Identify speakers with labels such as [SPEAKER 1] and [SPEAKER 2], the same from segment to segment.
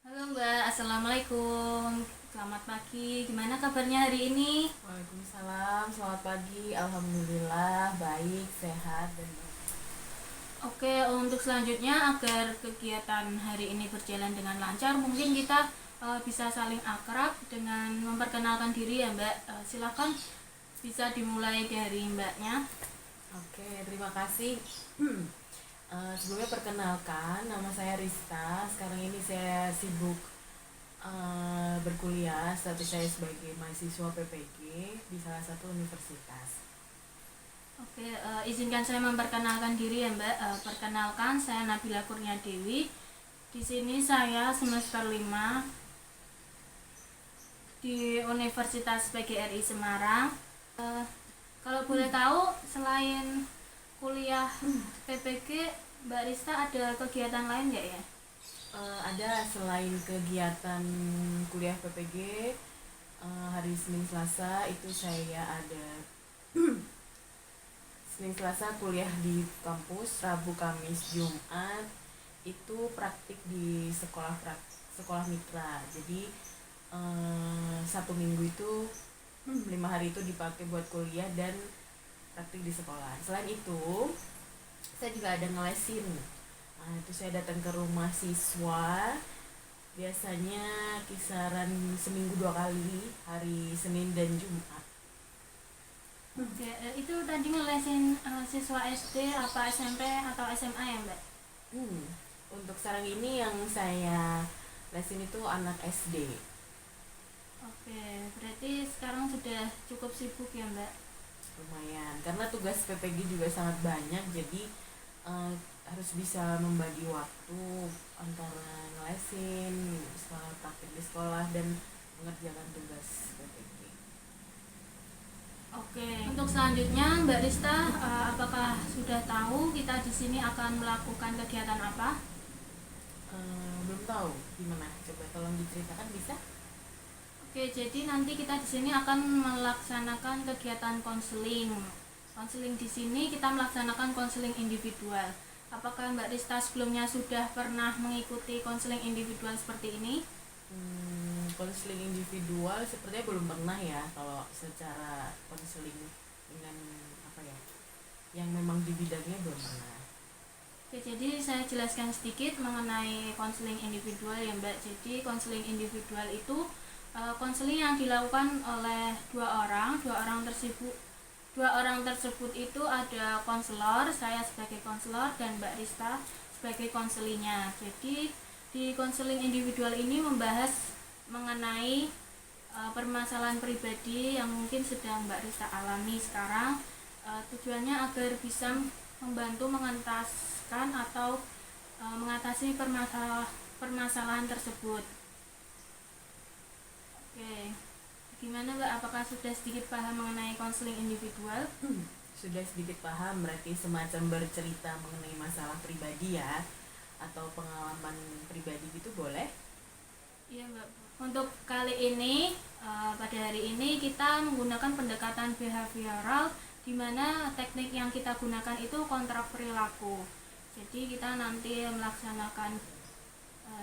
[SPEAKER 1] Halo Mbak, Assalamualaikum. Selamat pagi, gimana kabarnya hari ini?
[SPEAKER 2] Waalaikumsalam, selamat pagi. Alhamdulillah baik, sehat dan
[SPEAKER 1] Oke, untuk selanjutnya agar kegiatan hari ini berjalan dengan lancar, mungkin kita bisa saling akrab dengan memperkenalkan diri ya Mbak. Silakan bisa dimulai dari Mbaknya.
[SPEAKER 2] oke. Terima kasih. Sebelumnya perkenalkan, nama saya Rista. Sekarang ini saya sibuk berkuliah. Status saya sebagai mahasiswa PPG di salah satu universitas.
[SPEAKER 1] Oke, izinkan saya memperkenalkan diri ya Mbak. Perkenalkan, saya Nabila Kurnia Dewi. Di sini saya semester 5 di Universitas PGRI Semarang. Eh, Kalau boleh tahu, selain kuliah PPG, Mbak Rista ada kegiatan lain nggak ya?
[SPEAKER 2] Ada selain kegiatan kuliah PPG, hari Senin Selasa itu saya ada Senin Selasa kuliah di kampus, Rabu Kamis Jumat itu praktik di sekolah mitra. Jadi satu minggu itu 5 hari itu dipakai buat kuliah dan praktik di sekolah. Selain itu saya juga ada ngelesin. Itu saya datang ke rumah siswa, biasanya kisaran seminggu 2 kali, hari Senin dan Jumat.
[SPEAKER 1] Oke, itu tadi ngelesin siswa SD apa SMP atau SMA ya Mbak?
[SPEAKER 2] Hmm, untuk sekarang ini yang saya lesin itu anak SD.
[SPEAKER 1] Oke, berarti sekarang sudah cukup sibuk ya Mbak?
[SPEAKER 2] Lumayan, karena tugas PPG juga sangat banyak, jadi eh, harus bisa membagi waktu antara ngelesin, sekolah praktik di sekolah, dan mengerjakan tugas PPG.
[SPEAKER 1] Oke, untuk selanjutnya Mbak Rista, apakah sudah tahu kita di sini akan melakukan kegiatan apa?
[SPEAKER 2] Belum tahu gimana, coba tolong diceritakan bisa.
[SPEAKER 1] Oke, jadi nanti kita di sini akan melaksanakan kegiatan konseling. Konseling di sini kita melaksanakan konseling individual. Apakah Mbak Rista sebelumnya sudah pernah mengikuti konseling individual seperti ini?
[SPEAKER 2] Konseling individual sepertinya belum pernah ya, kalau secara konseling dengan apa ya, yang memang di bidangnya belum pernah.
[SPEAKER 1] Oke, jadi saya jelaskan sedikit mengenai konseling individual ya Mbak. Jadi konseling individual itu konseling yang dilakukan oleh dua orang tersebut itu ada konselor, saya sebagai konselor dan Mbak Rista sebagai konselinya. Jadi di konseling individual ini membahas mengenai permasalahan pribadi yang mungkin sedang Mbak Rista alami sekarang. Tujuannya agar bisa membantu mengentaskan atau mengatasi permasalahan tersebut. Oke, gimana Mbak? Apakah sudah sedikit paham mengenai konseling individual?
[SPEAKER 2] Sudah sedikit paham, berarti semacam bercerita mengenai masalah pribadi ya, atau pengalaman pribadi gitu boleh.
[SPEAKER 1] Iya Mbak. Untuk kali ini, pada hari ini kita menggunakan pendekatan behavioral, di mana teknik yang kita gunakan itu kontrak perilaku. Jadi kita nanti melaksanakan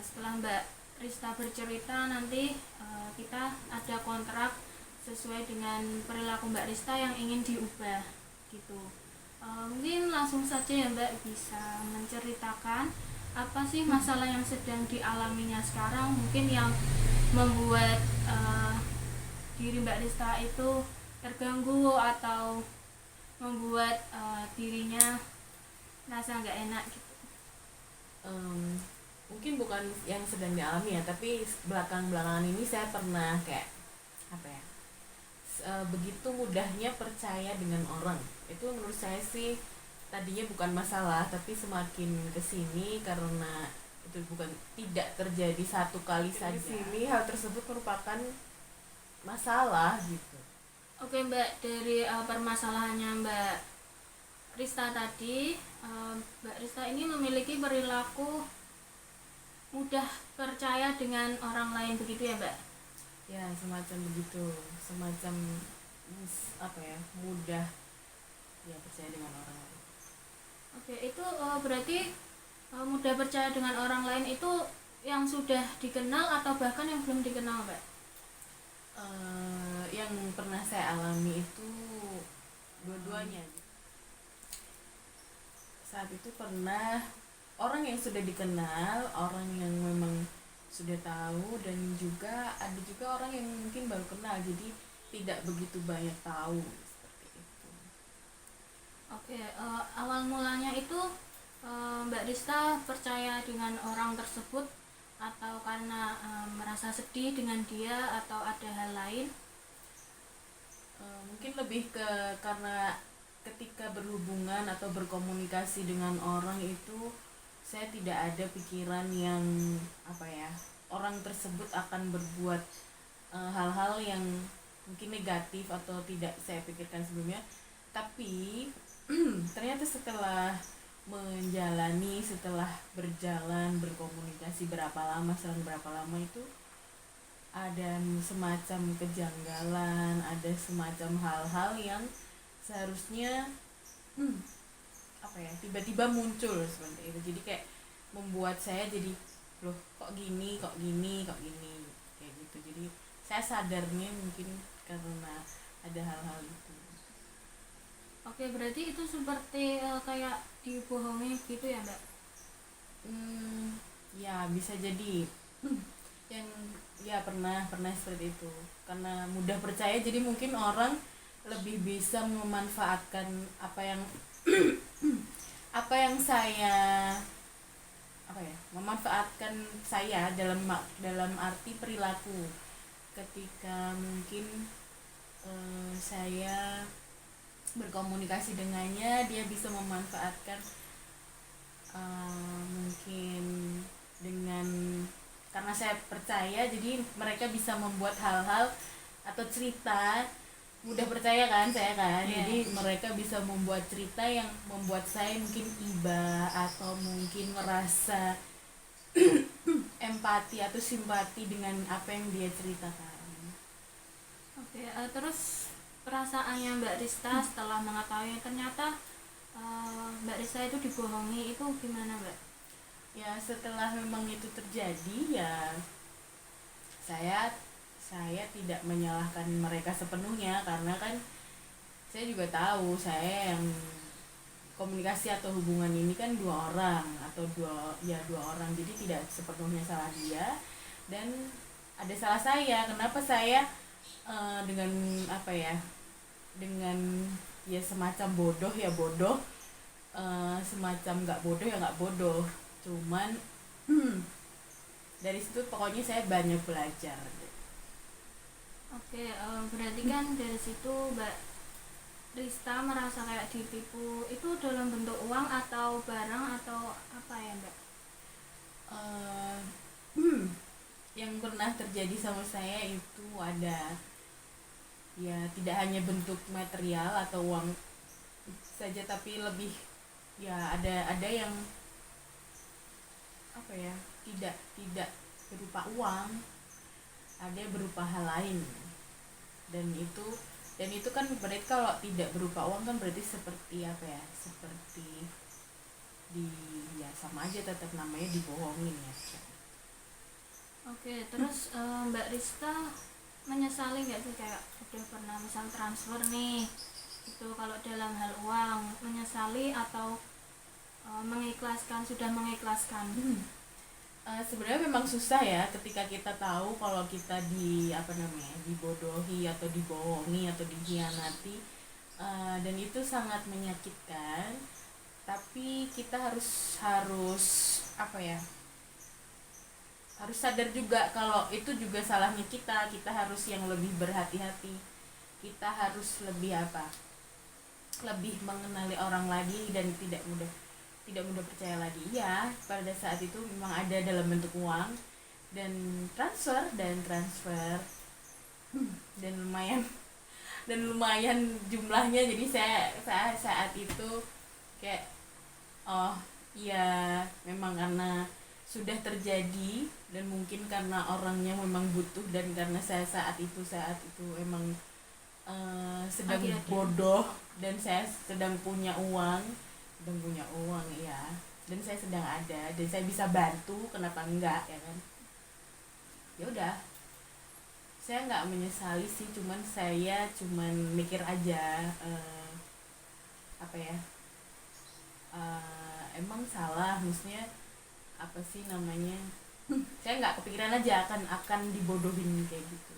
[SPEAKER 1] setelah Mbak Rista bercerita, nanti kita ada kontrak sesuai dengan perilaku Mbak Rista yang ingin diubah gitu. Mungkin langsung saja ya Mbak bisa menceritakan apa sih masalah yang sedang dialaminya sekarang, mungkin yang membuat diri Mbak Rista itu terganggu atau membuat dirinya merasa nggak enak gitu.
[SPEAKER 2] Em, Mungkin bukan yang sedang dialami ya, tapi belakangan ini saya pernah kayak apa ya, begitu mudahnya percaya dengan orang. Itu menurut saya sih tadinya bukan masalah, tapi semakin kesini karena itu bukan tidak terjadi satu kali saja. Di sini hal tersebut merupakan masalah gitu.
[SPEAKER 1] Oke Mbak, dari permasalahannya Mbak Rista tadi, Mbak Rista ini memiliki perilaku mudah percaya dengan orang lain begitu ya Mbak?
[SPEAKER 2] Ya semacam begitu, semacam apa ya, mudah ya percaya dengan orang lain.
[SPEAKER 1] Oke, itu berarti mudah percaya dengan orang lain itu yang sudah dikenal atau bahkan yang belum dikenal, Mbak?
[SPEAKER 2] Yang pernah saya alami itu dua-duanya. Saat itu pernah orang yang sudah dikenal, orang yang memang sudah tahu, dan juga ada juga orang yang mungkin baru kenal, jadi tidak begitu banyak tahu seperti itu.
[SPEAKER 1] Oke, awal mulanya itu Mbak Rista percaya dengan orang tersebut atau karena merasa sedih dengan dia atau ada hal lain?
[SPEAKER 2] Mungkin lebih ke karena ketika berhubungan atau berkomunikasi dengan orang itu saya tidak ada pikiran yang apa ya, orang tersebut akan berbuat hal-hal yang mungkin negatif atau tidak saya pikirkan sebelumnya. Tapi ternyata setelah setelah berjalan berkomunikasi selang berapa lama itu ada semacam kejanggalan, ada semacam hal-hal yang seharusnya apa ya, tiba-tiba muncul seperti itu. Jadi kayak membuat saya jadi, loh kok gini kayak gitu. Jadi saya sadarnya mungkin karena ada hal-hal itu.
[SPEAKER 1] Oke, berarti itu seperti kayak dibohongi gitu ya, Mbak?
[SPEAKER 2] Ya bisa jadi. Yang ya pernah seperti itu, karena mudah percaya jadi mungkin orang lebih bisa memanfaatkan apa yang apa yang saya memanfaatkan saya dalam arti perilaku. Ketika mungkin saya berkomunikasi dengannya, dia bisa memanfaatkan mungkin dengan, karena saya percaya jadi mereka bisa membuat hal-hal atau cerita, mudah percaya kan saya kan. Jadi mereka bisa membuat cerita yang membuat saya mungkin iba atau mungkin merasa empati atau simpati dengan apa yang dia ceritakan.
[SPEAKER 1] Oke, terus perasaannya Mbak Rista setelah mengetahui ternyata Mbak Rista itu dibohongi itu gimana, Mbak?
[SPEAKER 2] Ya setelah memang itu terjadi, ya saya tidak menyalahkan mereka sepenuhnya, karena kan saya juga tahu saya yang komunikasi atau hubungan ini kan dua orang, jadi tidak sepenuhnya salah dia, dan ada salah saya. Kenapa saya dengan apa ya, dengan ya semacam bodoh ya bodoh, semacam nggak bodoh ya nggak bodoh, cuman dari situ pokoknya saya banyak belajar.
[SPEAKER 1] Oke, berarti kan dari situ Mbak Rista merasa kayak ditipu, itu dalam bentuk uang atau barang atau apa ya, Mbak?
[SPEAKER 2] Yang pernah terjadi sama saya itu ada, ya tidak hanya bentuk material atau uang saja, tapi lebih ya ada yang apa ya, tidak berupa uang, ada berupa hal lain. Dan itu kan berarti kalau tidak berupa uang kan berarti seperti apa ya, seperti ya sama aja, tetap namanya dibohongin ya.
[SPEAKER 1] Oke, terus Mbak Rista menyesali nggak sih, kayak udah pernah misal transfer nih itu kalau dalam hal uang, menyesali atau sudah mengikhlaskan?
[SPEAKER 2] Sebenarnya memang susah ya ketika kita tahu kalau kita dibodohi atau dibohongi atau dikhianati, dan itu sangat menyakitkan. Tapi kita harus apa ya, harus sadar juga kalau itu juga salahnya kita harus yang lebih berhati-hati, kita harus lebih mengenali orang lagi, dan tidak mudah percaya lagi. Ya pada saat itu memang ada dalam bentuk uang dan transfer dan lumayan jumlahnya. Jadi saya saat itu kayak, oh iya memang karena sudah terjadi, dan mungkin karena orangnya memang butuh, dan karena saya saat itu emang sedang bodoh, dan saya sedang punya uang ya, dan saya sedang ada dan saya bisa bantu, kenapa enggak, ya kan. Ya udah, saya nggak menyesali sih, cuman mikir aja, apa ya, emang salah, maksudnya apa sih namanya, saya nggak kepikiran aja akan dibodohin kayak gitu.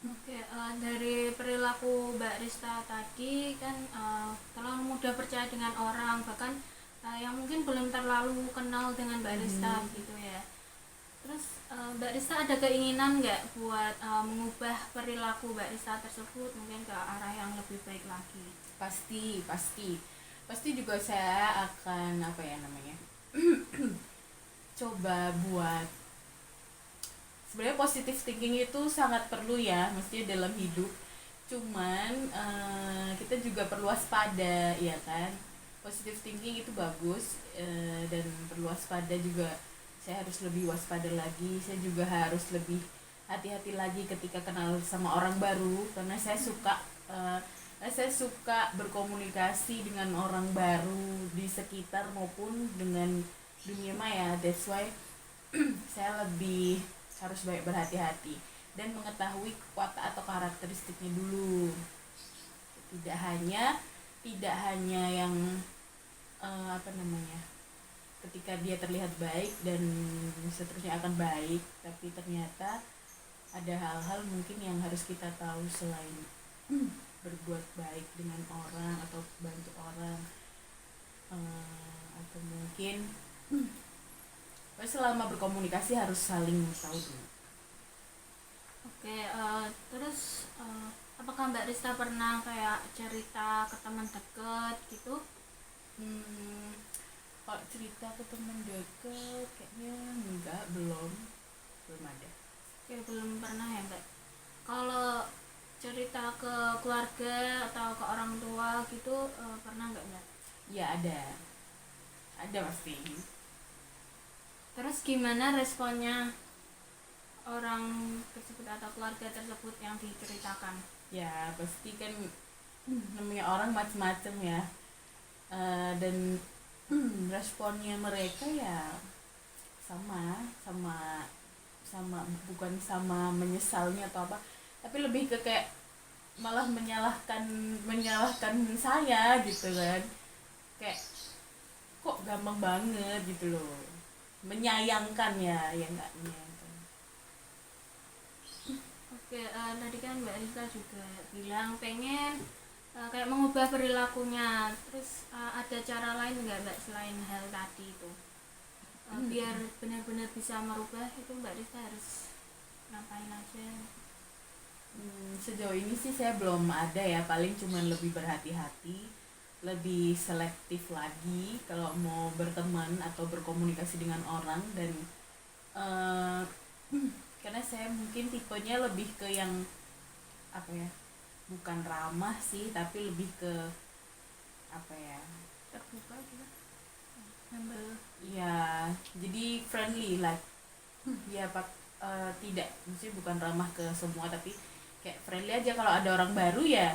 [SPEAKER 1] Oke, dari perilaku Mbak Rista tadi kan terlalu mudah percaya dengan orang, bahkan yang mungkin belum terlalu kenal dengan Mbak Rista gitu ya. Terus Mbak Rista ada keinginan nggak buat mengubah perilaku Mbak Rista tersebut mungkin ke arah yang lebih baik lagi?
[SPEAKER 2] Pasti juga saya akan apa ya namanya, coba buat, sebenarnya positive thinking itu sangat perlu ya, mestinya dalam hidup. Cuman kita juga perlu waspada, ya kan. Positive thinking itu bagus, dan perlu waspada juga. Saya harus lebih waspada lagi. Saya juga harus lebih hati-hati lagi ketika kenal sama orang baru, karena saya suka berkomunikasi dengan orang baru di sekitar maupun dengan dunia maya. That's why saya lebih harus baik berhati-hati dan mengetahui watak atau karakteristiknya dulu. Tidak hanya yang apa namanya, ketika dia terlihat baik dan seterusnya akan baik, tapi ternyata ada hal-hal mungkin yang harus kita tahu selain berbuat baik dengan orang atau bantu orang, atau mungkin selama berkomunikasi harus saling tahu dulu.
[SPEAKER 1] Oke, terus apakah Mbak Rista pernah kayak cerita ke teman dekat gitu?
[SPEAKER 2] Kalau cerita ke teman dekat kayaknya enggak, belum ada.
[SPEAKER 1] Oke, belum pernah ya Mbak. Kalau cerita ke keluarga atau ke orang tua gitu pernah nggak Mbak?
[SPEAKER 2] Ya ada pasti.
[SPEAKER 1] Terus gimana responnya orang tersebut atau keluarga tersebut yang diceritakan?
[SPEAKER 2] Ya pasti kan, namanya orang macam-macam ya, dan responnya mereka ya sama bukan sama menyesalnya atau apa, tapi lebih ke kayak malah menyalahkan saya gitu kan, kayak kok gampang banget gitu loh, menyayangkan ya nggak menyayangkan.
[SPEAKER 1] Oke, tadi kan Mbak Rista juga bilang pengen kayak mengubah perilakunya. Terus ada cara lain nggak Mbak selain hal tadi itu? Biar benar-benar bisa merubah itu Mbak Rista harus ngapain aja?
[SPEAKER 2] Sejauh ini sih saya belum ada ya, paling cuman lebih berhati-hati, lebih selektif lagi kalau mau berteman atau berkomunikasi dengan orang, dan karena saya mungkin tipenya lebih ke yang apa ya, bukan ramah sih, tapi lebih ke apa ya,
[SPEAKER 1] Terbuka gitu. Humble.
[SPEAKER 2] ya jadi friendly like ya pak, tidak, maksudnya bukan ramah ke semua, tapi kayak friendly aja. Kalau ada orang baru ya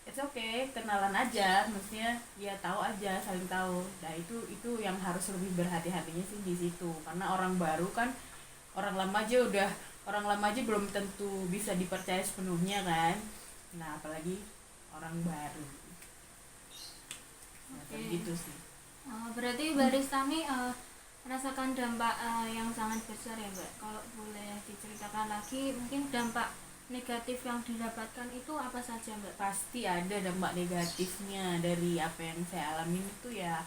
[SPEAKER 2] it's okay, kenalan aja, maksudnya ya tahu aja, saling tahu. Nah itu yang harus lebih berhati-hatinya sih di situ, karena orang baru kan, orang lama aja belum tentu bisa dipercaya sepenuhnya kan. Nah apalagi orang baru. Nah, gitu sih.
[SPEAKER 1] Berarti Mbak Rista nih merasakan dampak yang sangat besar ya Mbak. Kalau boleh diceritakan lagi, mungkin dampak negatif yang didapatkan itu apa saja Mbak?
[SPEAKER 2] Pasti ada dampak negatifnya dari apa yang saya alamin itu ya.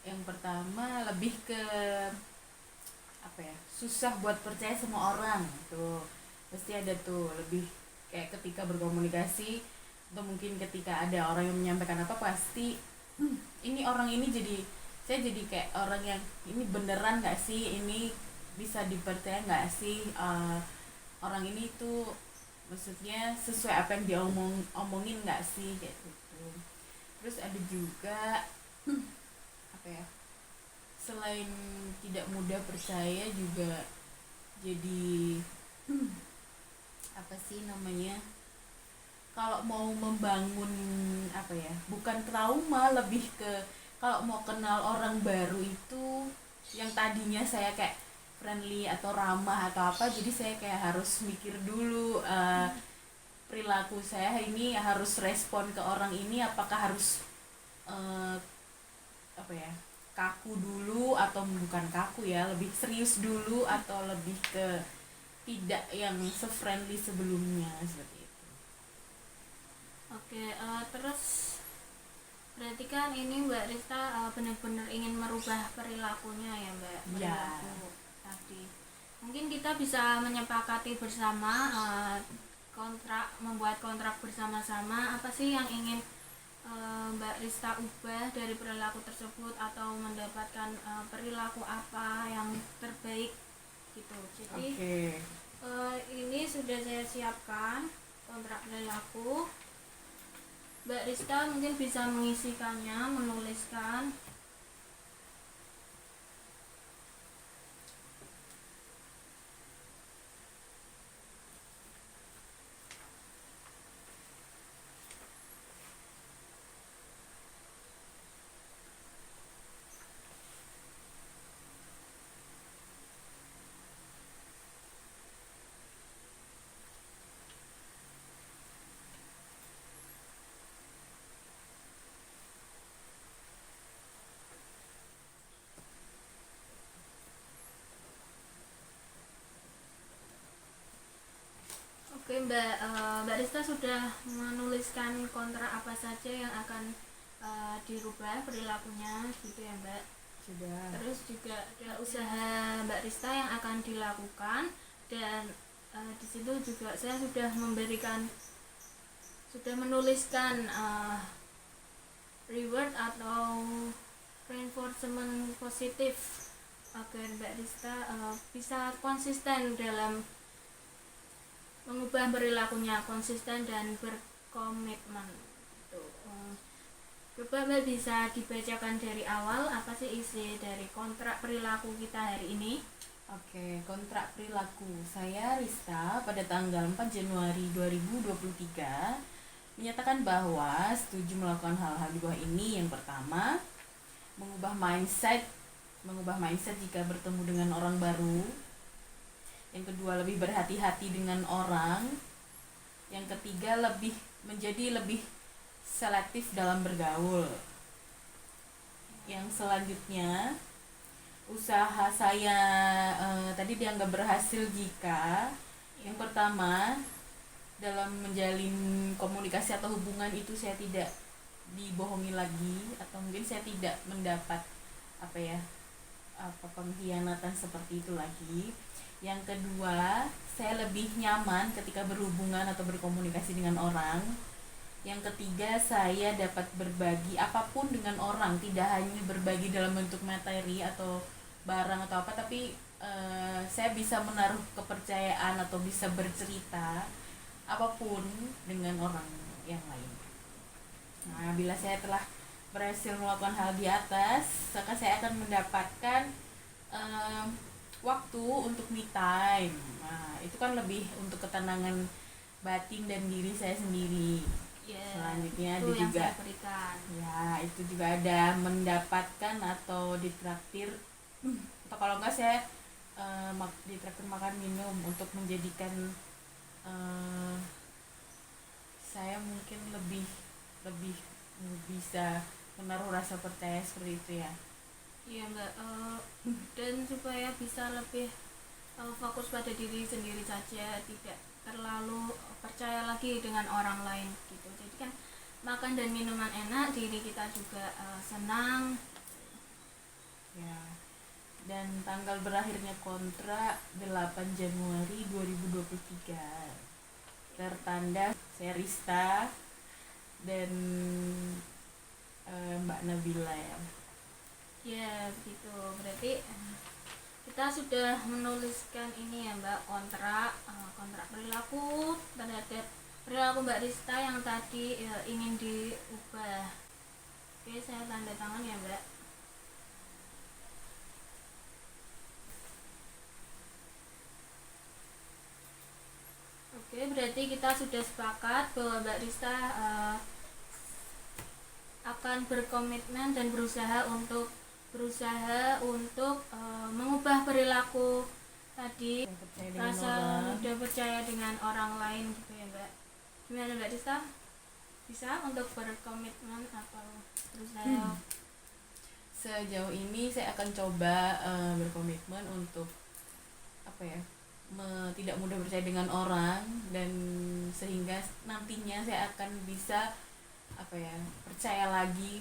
[SPEAKER 2] Yang pertama lebih ke apa ya, susah buat percaya sama orang tuh, pasti ada tuh. Lebih kayak ketika berkomunikasi atau mungkin ketika ada orang yang menyampaikan apa, pasti ini orang ini saya jadi kayak orang yang ini beneran nggak sih, ini bisa dipercaya nggak sih, orang ini tuh maksudnya sesuai apa yang dia omongin nggak sih, kayak gitu. Terus ada juga apa ya, selain tidak mudah percaya juga jadi apa sih namanya, kalau mau membangun apa ya, bukan trauma, lebih ke kalau mau kenal orang baru itu yang tadinya saya kayak friendly atau ramah atau apa, jadi saya kayak harus mikir dulu perilaku saya ini harus respon ke orang ini apakah harus eh, apa ya, kaku dulu atau bukan kaku ya, lebih serius dulu atau lebih ke tidak yang se-friendly sebelumnya seperti itu.
[SPEAKER 1] Oke, terus berarti kan ini Mbak Rista benar-benar ingin merubah perilakunya ya Mbak,
[SPEAKER 2] Ya.
[SPEAKER 1] perilaku tadi. Mungkin kita bisa menyepakati bersama membuat kontrak bersama-sama apa sih yang ingin Mbak Rista ubah dari perilaku tersebut atau mendapatkan perilaku apa yang terbaik gitu. Jadi ini sudah saya siapkan kontrak perilaku. Mbak Rista mungkin bisa mengisikannya, menuliskan. Oke Mbak Rista sudah menuliskan kontrak apa saja yang akan dirubah perilakunya gitu ya Mbak.
[SPEAKER 2] Sudah.
[SPEAKER 1] Terus juga ada usaha Mbak Rista yang akan dilakukan dan di situ juga saya sudah menuliskan reward atau reinforcement positif agar Mbak Rista bisa konsisten dalam mengubah perilakunya, konsisten dan berkomitmen gitu. Coba Mbak bisa dibacakan dari awal apa sih isi dari kontrak perilaku kita hari ini.
[SPEAKER 2] Oke, kontrak perilaku saya Rista pada tanggal 4 Januari 2023 menyatakan bahwa setuju melakukan hal-hal di bawah ini. Yang pertama, mengubah mindset jika bertemu dengan orang baru. Yang kedua, lebih berhati-hati dengan orang. Yang ketiga, menjadi lebih selektif dalam bergaul. Yang selanjutnya, usaha saya tadi dianggap berhasil jika yang pertama, dalam menjalin komunikasi atau hubungan itu saya tidak dibohongi lagi atau mungkin saya tidak mendapat pengkhianatan seperti itu lagi. Yang kedua, saya lebih nyaman ketika berhubungan atau berkomunikasi dengan orang. Yang ketiga, saya dapat berbagi apapun dengan orang, tidak hanya berbagi dalam bentuk materi atau barang atau apa, tapi saya bisa menaruh kepercayaan atau bisa bercerita apapun dengan orang yang lain. Nah, bila saya telah berhasil melakukan hal di atas, maka saya akan mendapatkan waktu untuk me time. Nah, itu kan lebih untuk ketenangan batin dan diri saya sendiri. Selanjutnya
[SPEAKER 1] itu
[SPEAKER 2] ada
[SPEAKER 1] yang
[SPEAKER 2] juga
[SPEAKER 1] saya berikan.
[SPEAKER 2] Ya, itu juga ada mendapatkan atau ditraktir atau kalau enggak saya ditraktir makan minum untuk menjadikan saya mungkin lebih bisa menaruh rasa percaya seperti itu ya.
[SPEAKER 1] Iya Mbak, dan supaya bisa lebih fokus pada diri sendiri saja, tidak terlalu percaya lagi dengan orang lain gitu. Jadi kan makan dan minuman enak, diri kita juga senang
[SPEAKER 2] Ya. Dan tanggal berakhirnya kontrak 8 Januari 2023. Tertanda saya Rista dan Mbak Nabila ya.
[SPEAKER 1] ya begitu. Berarti kita sudah menuliskan ini ya Mbak, kontrak perilaku terhadap perilaku Mbak Rista yang tadi ingin diubah. Oke, saya tanda tangan ya Mbak. Oke, berarti kita sudah sepakat bahwa Mbak Rista akan berkomitmen dan berusaha untuk mengubah perilaku tadi, rasa mudah percaya dengan orang lain gitu ya Mbak. Gimana Mbak Dista? Bisa untuk berkomitmen atau berusaha?
[SPEAKER 2] Sejauh ini saya akan coba berkomitmen untuk tidak mudah percaya dengan orang, dan sehingga nantinya saya akan bisa percaya lagi,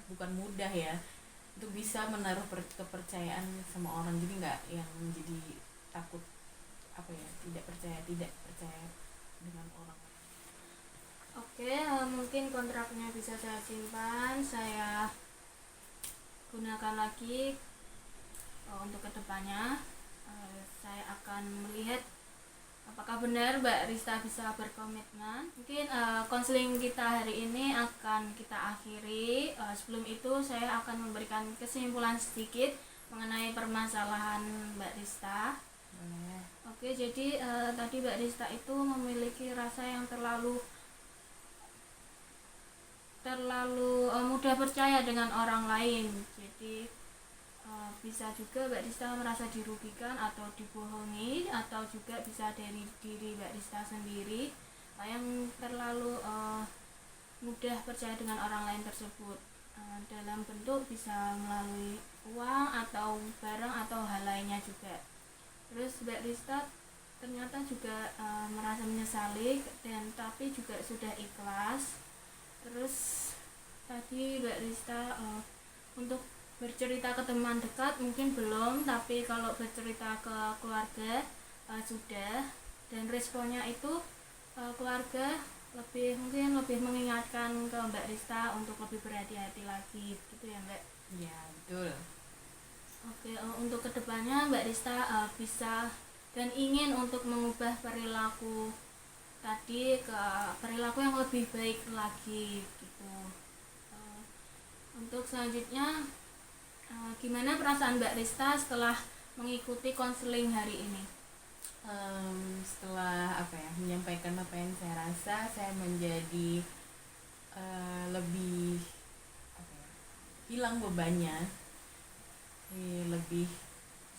[SPEAKER 2] bukan mudah ya, untuk bisa menaruh kepercayaan sama orang, jadi nggak yang jadi takut tidak percaya dengan orang.
[SPEAKER 1] Oke, mungkin kontraknya bisa saya simpan, saya gunakan lagi untuk kedepannya. Saya akan melihat apakah benar Mbak Rista bisa berkomitmen. Mungkin konseling kita hari ini akan kita akhiri. Sebelum itu saya akan memberikan kesimpulan sedikit mengenai permasalahan Mbak Rista. Oke, jadi tadi Mbak Rista itu memiliki rasa yang terlalu mudah percaya dengan orang lain. Jadi bisa juga Mbak Rista merasa dirugikan atau dibohongi, atau juga bisa dari diri Mbak Rista sendiri yang terlalu mudah percaya dengan orang lain tersebut, dalam bentuk bisa melalui uang atau barang atau hal lainnya juga. Terus Mbak Rista ternyata juga merasa menyesali dan tapi juga sudah ikhlas. Terus tadi Mbak Rista untuk bercerita ke teman dekat mungkin belum, tapi kalau bercerita ke keluarga sudah, dan responnya itu keluarga mungkin lebih mengingatkan ke Mbak Rista untuk lebih berhati-hati lagi, gitu ya Mbak?
[SPEAKER 2] Ya, betul.
[SPEAKER 1] Oke, untuk kedepannya Mbak Rista bisa dan ingin untuk mengubah perilaku tadi ke perilaku yang lebih baik lagi gitu. Untuk selanjutnya, gimana perasaan Mbak Rista setelah mengikuti konseling hari ini?
[SPEAKER 2] Setelah menyampaikan apa yang saya rasa, saya menjadi lebih hilang bebannya, lebih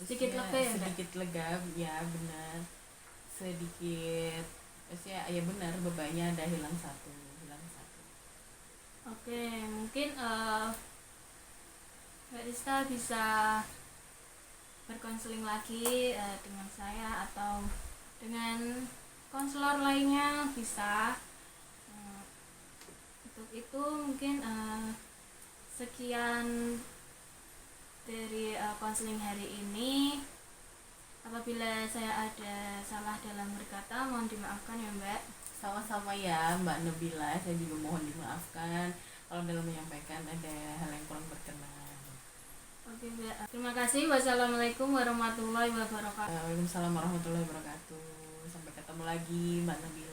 [SPEAKER 1] sedikit lega ya,
[SPEAKER 2] sedikit lega, ya benar, sedikit ya benar, bebannya ada hilang satu.
[SPEAKER 1] Oke, mungkin Mbak Rista bisa berkonseling lagi dengan saya atau dengan konselor lainnya bisa. Untuk itu mungkin sekian dari konseling hari ini. Apabila saya ada salah dalam berkata, mohon dimaafkan ya Mbak.
[SPEAKER 2] Sama-sama ya Mbak Nabila, saya juga mohon dimaafkan kalau dalam menyampaikan ada hal yang kurang berkenan.
[SPEAKER 1] Oke Mbak, terima kasih. Wassalamualaikum warahmatullahi wabarakatuh.
[SPEAKER 2] Waalaikumsalam warahmatullahi wabarakatuh. Sampai ketemu lagi Mbak Nabila.